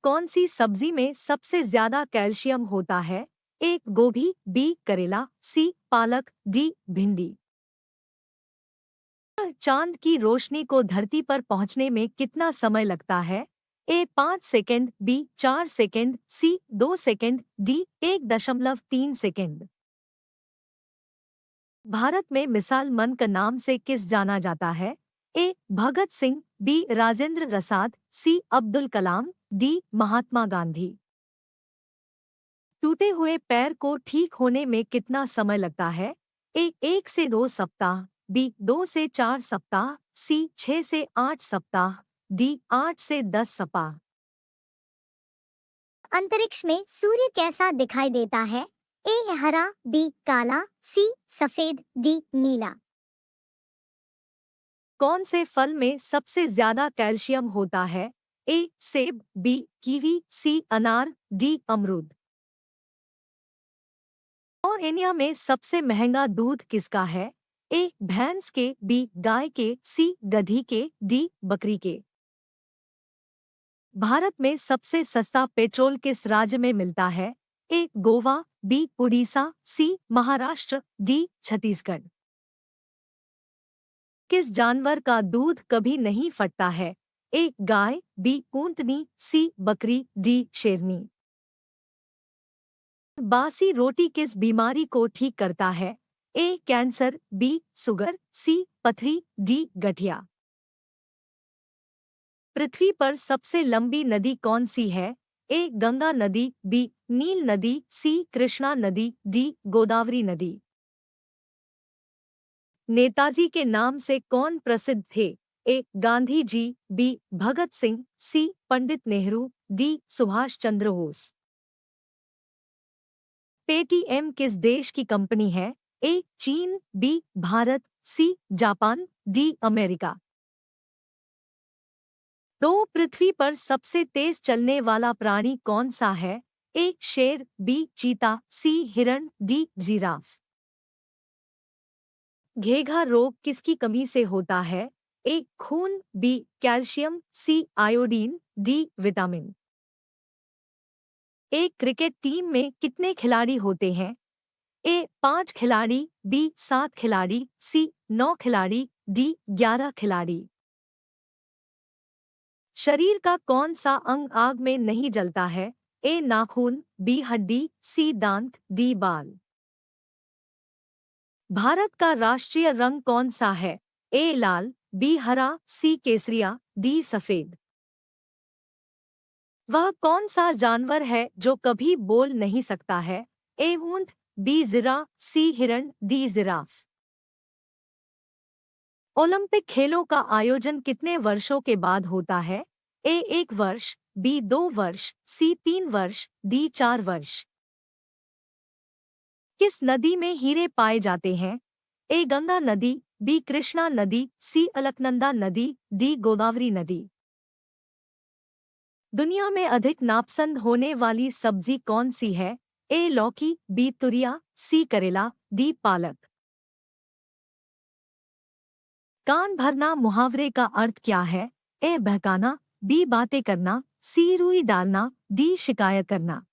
कौन सी सब्जी में सबसे ज्यादा कैल्शियम होता है? ए गोभी, बी करेला, सी पालक, डी भिंडी। चांद की रोशनी को धरती पर पहुंचने में कितना समय लगता है? ए 5 सेकंड, बी 4 सेकंड, सी 2 सेकंड, डी 1.3 सेकंड। भारत में मिसाल मन का नाम से किस जाना जाता है? ए भगत सिंह, बी राजेंद्र प्रसाद, सी अब्दुल कलाम, डी महात्मा गांधी। टूटे हुए पैर को ठीक होने में कितना समय लगता है? ए 1 से 2 सप्ताह, बी 2 से 4 सप्ताह, सी 6 से 8 सप्ताह, डी 8 से 10 सप्ताह। अंतरिक्ष में सूर्य कैसा दिखाई देता है? ए हरा, बी काला, सी सफेद, डी नीला। कौन से फल में सबसे ज्यादा कैल्शियम होता है? ए सेब, बी कीवी, सी अनार, डी अमरूद। और इंडिया में सबसे महंगा दूध किसका है? ए भैंस के, बी गाय के, सी गधी के, डी बकरी के। भारत में सबसे सस्ता पेट्रोल किस राज्य में मिलता है? ए गोवा, बी उड़ीसा, सी महाराष्ट्र, डी छत्तीसगढ़। किस जानवर का दूध कभी नहीं फटता है? ए गाय, बी ऊंटनी, सी बकरी, डी शेरनी। बासी रोटी किस बीमारी को ठीक करता है? ए कैंसर, बी शुगर, सी पथरी, डी गठिया। पृथ्वी पर सबसे लंबी नदी कौन सी है? ए गंगा नदी, बी नील नदी, सी कृष्णा नदी, डी गोदावरी नदी। नेताजी के नाम से कौन प्रसिद्ध थे? A Gandhi ji, B Bhagat Singh, C Pandit Nehru, D Subhash Chandra Bose. Paytm किस देश की कंपनी है? ए चीन, B Bharat, C Japan, D America. तो पृथ्वी पर सबसे तेज चलने वाला प्राणी कौन सा है? ए शेर, बी चीता, सी हिरण, डी जिराफ। घेघा रोग किसकी कमी से होता है? ए खून, बी कैल्शियम, सी आयोडीन, डी विटामिन। एक क्रिकेट टीम में कितने खिलाड़ी होते हैं? ए 5 खिलाड़ी, बी 7 खिलाड़ी, सी 9 खिलाड़ी, डी 11 खिलाड़ी। शरीर का कौन सा अंग आग में नहीं जलता है? ए नाखून, बी हड्डी, सी दांत, डी बाल। भारत का राष्ट्रीय रंग कौन सा है? ए लाल, बी हरा, सी केसरिया, डी सफेद। वह कौन सा जानवर है जो कभी बोल नहीं सकता है? ए ऊंट, बी जिरा, सी हिरण, डी जिराफ। ओलंपिक खेलों का आयोजन कितने वर्षों के बाद होता है? ए 1 वर्ष, बी 2 वर्ष, सी 3 वर्ष, डी 4 वर्ष। किस नदी में हीरे पाए जाते हैं? ए गंगा नदी, बी कृष्णा नदी, सी अलकनंदा नदी, डी गोदावरी नदी। दुनिया में अधिक नापसंद होने वाली सब्जी कौन सी है? ए लौकी, बी तुरिया, सी करेला, डी पालक। कान भरना मुहावरे का अर्थ क्या है? ए बहकाना, बी बातें करना, सी रुई डालना, डी शिकायत करना।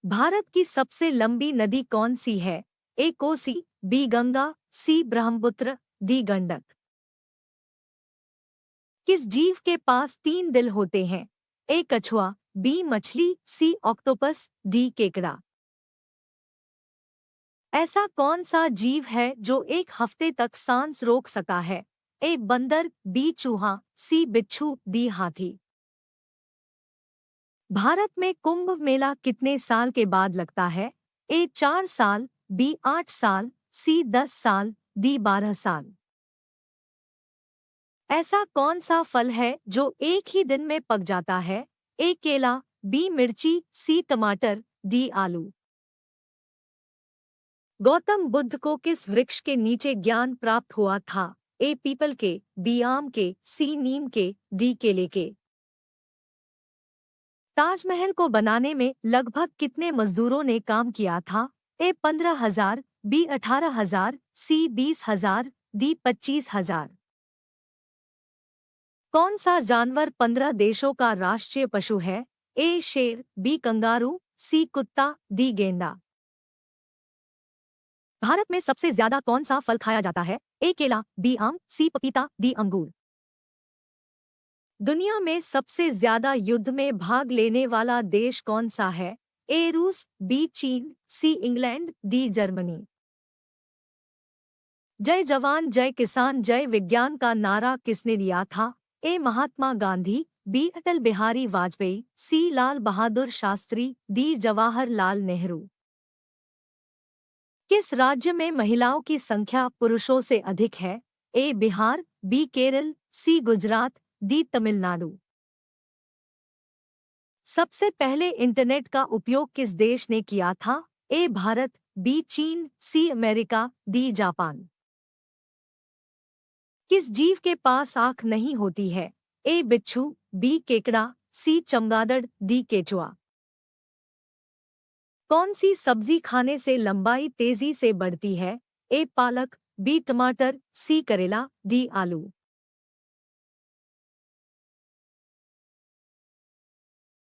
भारत की सबसे लंबी नदी कौन सी है? ए कोसी, बी गंगा, सी ब्रह्मपुत्र, डी गंडक। किस जीव के पास 3 दिल होते हैं? ए कछुआ, बी मछली, सी ऑक्टोपस, डी केकड़ा। ऐसा कौन सा जीव है जो 1 हफ्ते तक सांस रोक सकता है? ए बंदर, बी चूहा, सी बिच्छू, डी हाथी। भारत में कुंभ मेला कितने साल के बाद लगता है? ए 4 साल, बी 8 साल, सी 10 साल, डी 12 साल। ऐसा कौन सा फल है जो एक ही दिन में पक जाता है? ए केला, बी मिर्ची, सी टमाटर, डी आलू। गौतम बुद्ध को किस वृक्ष के नीचे ज्ञान प्राप्त हुआ था? ए पीपल के, बी आम के, सी नीम के, डी केले के। ताजमहल को बनाने में लगभग कितने मजदूरों ने काम किया था? ए 15,000, बी 18,000, सी 20,000, डी 25,000। कौन सा जानवर 15 देशों का राष्ट्रीय पशु है? ए शेर, बी कंगारू, सी कुत्ता, डी गेंडा। भारत में सबसे ज्यादा कौन सा फल खाया जाता है? ए केला, बी आम, सी पपीता, डी अंगूर। दुनिया में सबसे ज्यादा युद्ध में भाग लेने वाला देश कौन सा है? ए रूस, बी चीन, सी इंग्लैंड, डी जर्मनी। जय जवान जय किसान जय विज्ञान का नारा किसने दिया था? ए महात्मा गांधी, बी अटल बिहारी वाजपेयी, सी लाल बहादुर शास्त्री, डी जवाहरलाल नेहरू। किस राज्य में महिलाओं की संख्या पुरुषों से अधिक है? ए बिहार, बी केरल, सी गुजरात, डी तमिलनाडु। सबसे पहले इंटरनेट का उपयोग किस देश ने किया था? ए भारत, बी चीन, सी अमेरिका, डी जापान। किस जीव के पास आंख नहीं होती है? ए बिच्छू, बी केकड़ा, सी चमगादड़, डी केचुआ। कौन सी सब्जी खाने से लंबाई तेजी से बढ़ती है? ए पालक, बी टमाटर, सी करेला, डी आलू।